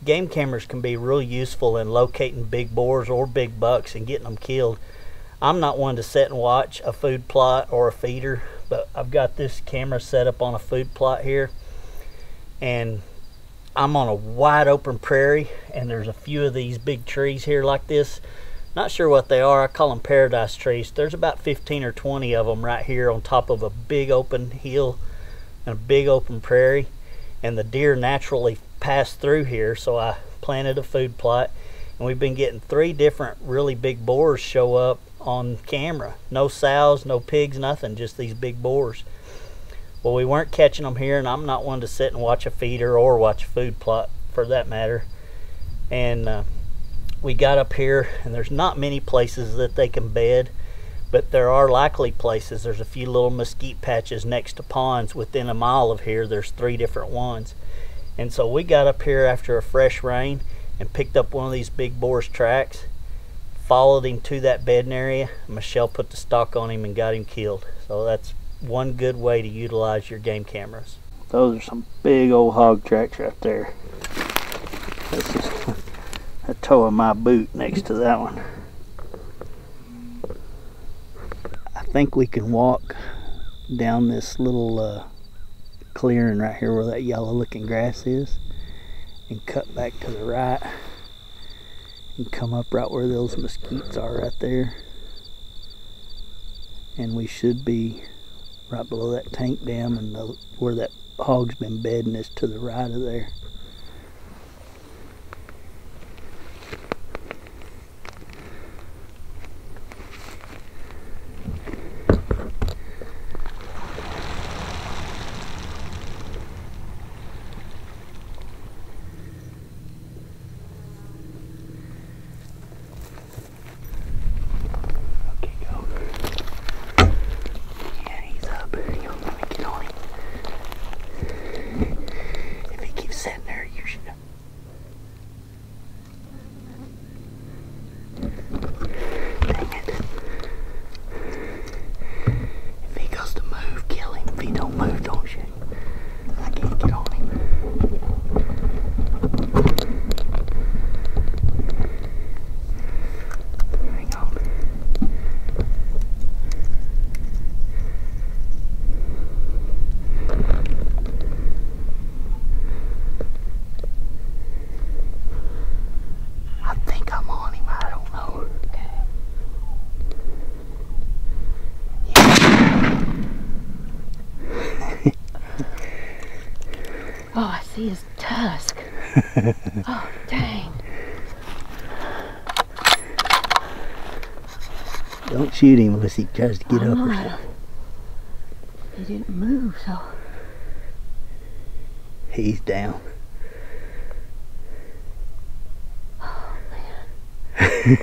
Game cameras can be real useful in locating big boars or big bucks and getting them killed. I'm not one to sit and watch a food plot or a feeder, but I've got this camera set up on a food plot here, and I'm on a wide open prairie, and there's a few of these big trees here like this. Not sure what they are. I call them paradise trees. There's about 15 or 20 of them right here on top of a big open hill and a big open prairie, and the deer naturally pass through here, so I planted a food plot, and we've been getting 3 different really big boars show up on camera. No sows, no pigs, nothing, just these big boars. Well, we weren't catching them here, and I'm not one to sit and watch a feeder or watch a food plot for that matter. And we got up here, and there's not many places that they can bed, but there are likely places. There's a few little mesquite patches next to ponds within a mile of here. There's 3 different ones. And so we got up here after a fresh rain and picked up one of these big boar's tracks, followed him to that bedding area. Michelle put the stock on him and got him killed. So that's one good way to utilize your game cameras. Those are some big old hog tracks right there. This is the toe of my boot next to that one. I think we can walk down this little clearing right here where that yellow looking grass is and cut back to the right and come up right where those mesquites are right there, and we should be right below that tank dam, and where that hog's been bedding is to the right of there. Oh, I see his tusk. Oh, dang. Don't shoot him unless he tries to get up or something. He didn't move, so. He's down. Oh, man.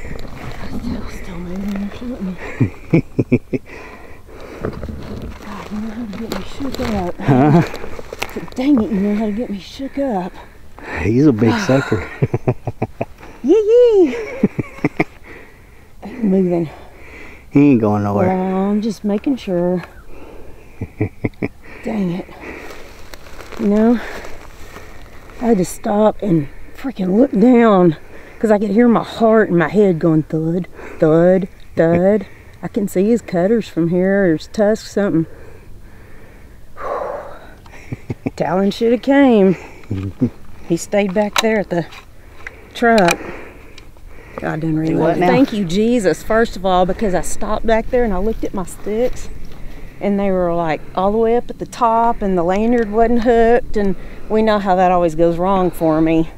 Still moving or something. God, you know how to get me shook up. Huh? Dang it, you know how to get me shook up. He's a big sucker. Yee! Moving. He ain't going nowhere. Well, I'm just making sure. Dang it. You know, I had to stop and freaking look down because I could hear my heart and my head going thud, thud, thud. I can see his cutters from here, or his tusks, something. Talon should have came. He stayed back there at the truck. God done reload. Thank you, Jesus, first of all, because I stopped back there and I looked at my sticks and they were like all the way up at the top and the lanyard wasn't hooked, and we know how that always goes wrong for me.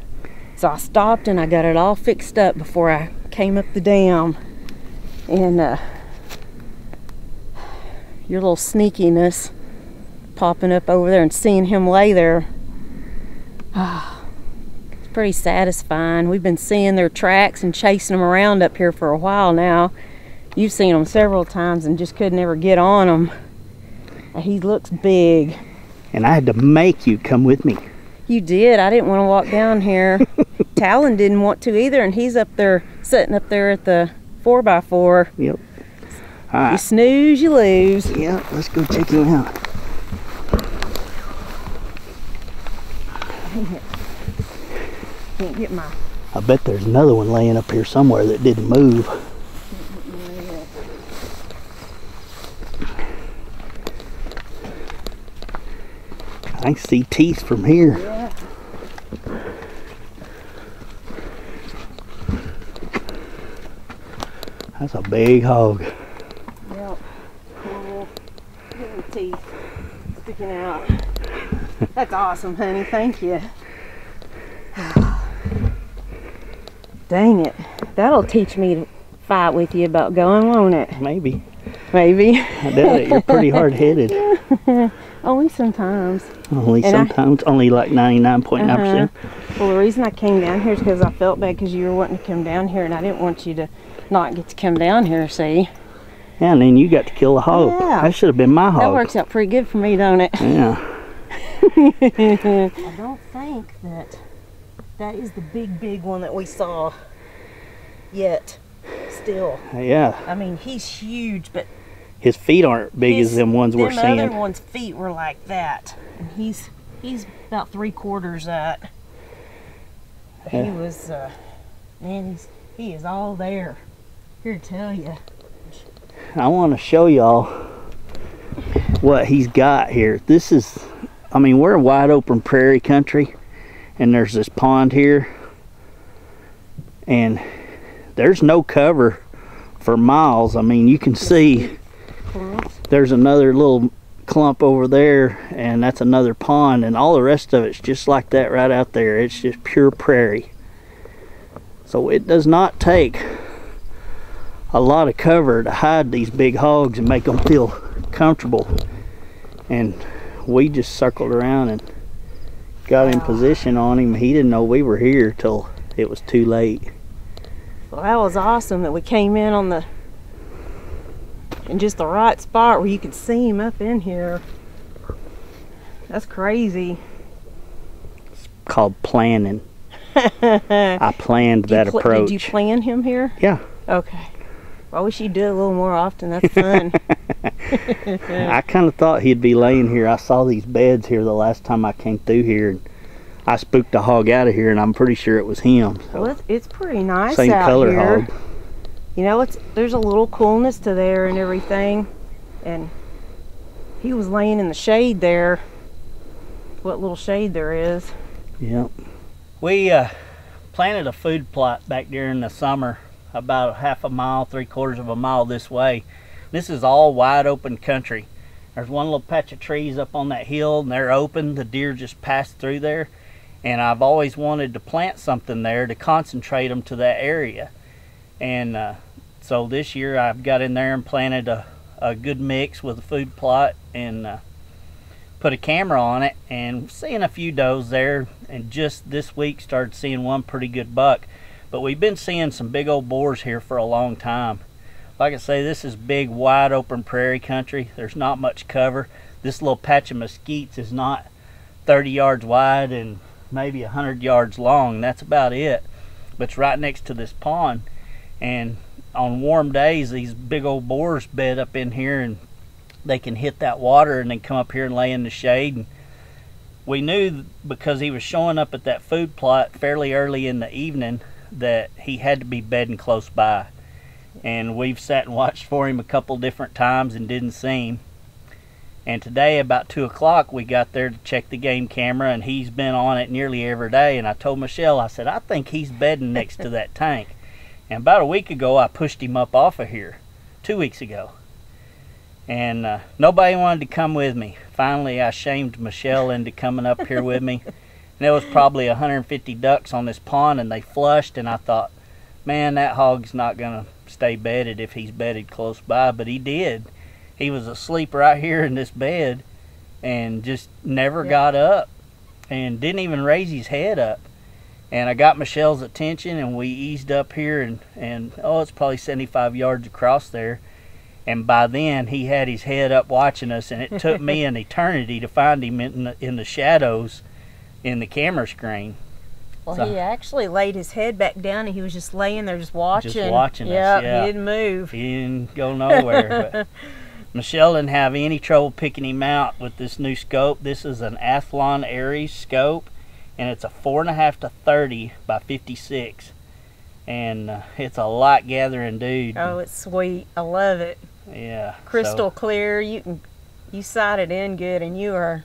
So I stopped and I got it all fixed up before I came up the dam. And your little sneakiness popping up over there and seeing him lay there, it's pretty satisfying. We've been seeing their tracks and chasing them around up here for a while now. You've seen them several times and just couldn't ever get on him. He looks big. And I had to make you come with me. You did. I didn't want to walk down here. Talon didn't want to either, and he's up there, sitting up there at the 4x4. Yep. All right. You snooze, you lose. Yeah, let's go check him out. Can't get my... I bet there's another one laying up here somewhere that didn't move. I can see teeth from here. Yeah. That's a big hog. Yep. Cool. Little teeth sticking out. That's awesome, honey. Thank you. Dang it. That'll teach me to fight with you about going, won't it? Maybe. Maybe. I doubt it. You're pretty hard-headed. Only sometimes. Only sometimes. Only like 99.9%. Well, the reason I came down here is because I felt bad because you were wanting to come down here, and I didn't want you to not get to come down here, see? Yeah, and then you got to kill the hog. Yeah. That should have been my hog. That works out pretty good for me, don't it? Yeah. I don't think that is the big one that we saw yet. Still. Yeah. I mean, he's huge, but his feet aren't big as them ones we're seeing. The other one's feet were like that, and he's about 3/4 that. Yeah. He was, man, he is all there. Here to tell you. I want to show y'all what he's got here. This is, I mean, we're a wide open prairie country, and there's this pond here, and there's no cover for miles. I mean, you can see there's another little clump over there, and that's another pond, and all the rest of it's just like that right out there. It's just pure prairie. So it does not take a lot of cover to hide these big hogs and make them feel comfortable. And we just circled around and got in position on him. He didn't know we were here till it was too late. Well, that was awesome that we came in just the right spot where you could see him up in here. That's crazy. It's called planning. I planned that approach. Did you plan him here? Yeah. Okay. I wish you'd do it a little more often. That's fun. I kind of thought he'd be laying here. I saw these beds here the last time I came through here, and I spooked a hog out of here, and I'm pretty sure it was him. So. Well, it's pretty nice Same out color here. hog. You know, there's a little coolness to there and everything, and he was laying in the shade there. What little shade there is. Yep. We planted a food plot back during the summer, about 1/2 a mile, 3/4 of a mile this way. This is all wide open country. There's one little patch of trees up on that hill, and they're open. The deer just passed through there, and I've always wanted to plant something there to concentrate them to that area. And so this year I've got in there and planted a good mix with a food plot, and put a camera on it, and seeing a few does there, and just this week started seeing one pretty good buck. But we've been seeing some big old boars here for a long time. Like I say, this is big wide open prairie country. There's not much cover. This little patch of mesquites is not 30 yards wide and maybe 100 yards long. That's about it. But it's right next to this pond, and on warm days these big old boars bed up in here, and they can hit that water and then come up here and lay in the shade. And we knew, because he was showing up at that food plot fairly early in the evening, that he had to be bedding close by. And we've sat and watched for him a couple different times and didn't see him. And today about 2 o'clock we got there to check the game camera, and he's been on it nearly every day. And I told Michelle, I said, I think he's bedding next to that tank. And about a week ago I pushed him up off of here, 2 weeks ago. And nobody wanted to come with me. Finally I shamed Michelle into coming up here with me. And there was probably 150 ducks on this pond, and they flushed, and I thought, man, that hog's not gonna stay bedded if he's bedded close by. But he did. He was asleep right here in this bed and just never got up and didn't even raise his head up. And I got Michelle's attention, and we eased up here, and oh, it's probably 75 yards across there. And by then he had his head up watching us, and it took me an eternity to find him in the shadows in the camera screen. Well, he actually laid his head back down and he was just laying there just watching. Just watching us, yeah. He didn't move. He didn't go nowhere. But Michelle didn't have any trouble picking him out with this new scope. This is an Athlon Aries scope, and it's a 4.5 to 30 by 56. And it's a light gathering dude. Oh, it's sweet. I love it. Yeah. Crystal clear. You sight it in good, and you are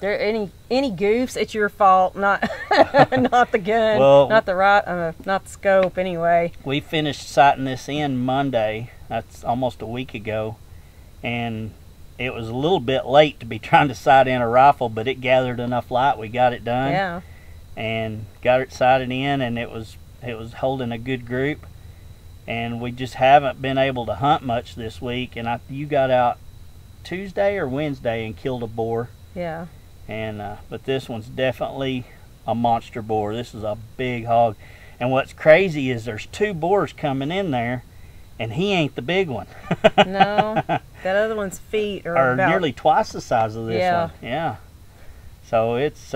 there. Any goofs, it's your fault, not not the gun, well, not the scope. Anyway, we finished sighting this in Monday. That's almost a week ago, and it was a little bit late to be trying to sight in a rifle, but it gathered enough light. We got it done. Yeah. And got it sighted in, and it was holding a good group. And we just haven't been able to hunt much this week. And you got out Tuesday or Wednesday and killed a boar. Yeah. And but this one's definitely a monster boar. This is a big hog. And what's crazy is there's 2 boars coming in there, and he ain't the big one. No, that other one's feet are about nearly twice the size of this one. Yeah. So it's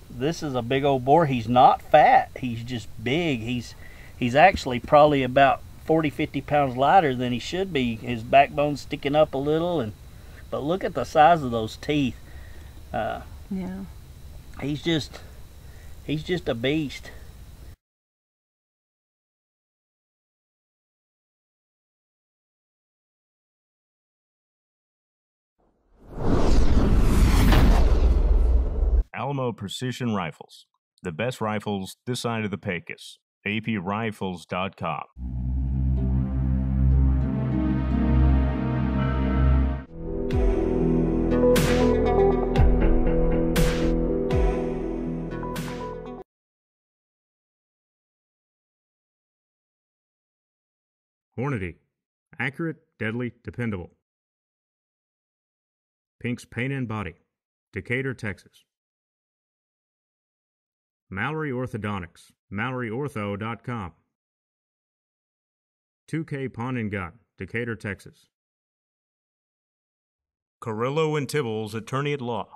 this is a big old boar. He's not fat. He's just big. He's actually probably about 40-50 pounds lighter than he should be. His backbone's sticking up a little, but look at the size of those teeth. Yeah. He's just a beast. Alamo Precision Rifles. The best rifles this side of the Pecos. APRifles.com. Hornady. Accurate, deadly, dependable. Pink's Paint and Body. Decatur, Texas. Mallory Orthodontics. MalloryOrtho.com. 2K Pawn and Gun. Decatur, Texas. Carrillo and Tibbles, Attorney at Law.